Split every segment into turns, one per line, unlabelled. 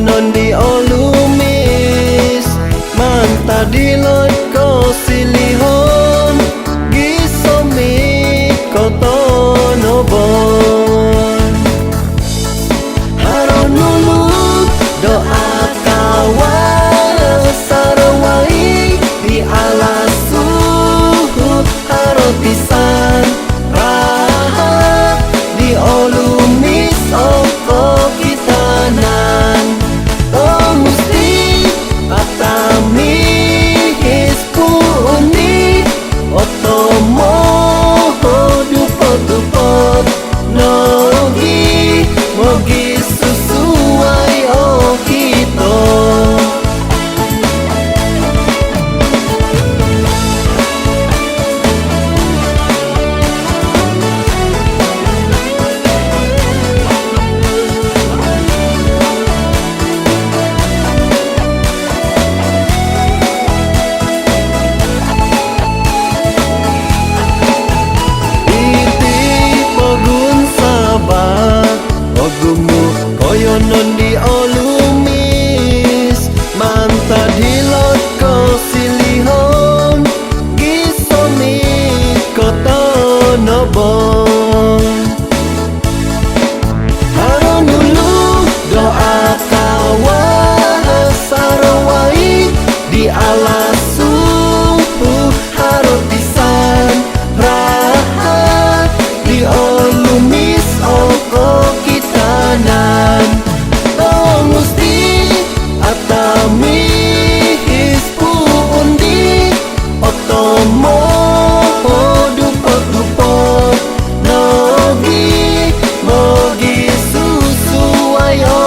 non di olumis manta di lot ko silihon gisomi koto nobon haro nulut doa kawan sarawai di alas suhu haro pisan rahat di olumis oko kitanan to musti atami hispuni otomo dupot-dupot nogi mogi susuai o kito koyo non di olumis manta di lot ko silihon gisomi koto nobon haro nulu doa kawan sarawai di alas suhu haro pisan rahat di olumis oko kitanan to musti atami hispundi otomo dupot-dupot nogi mogi susu ayo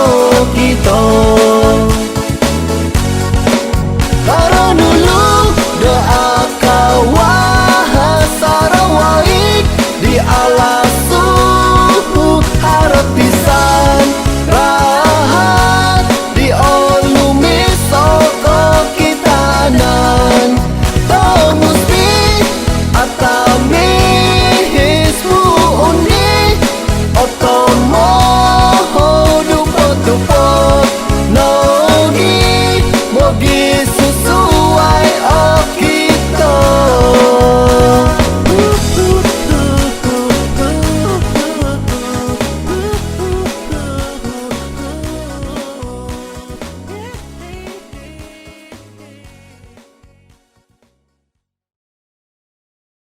kita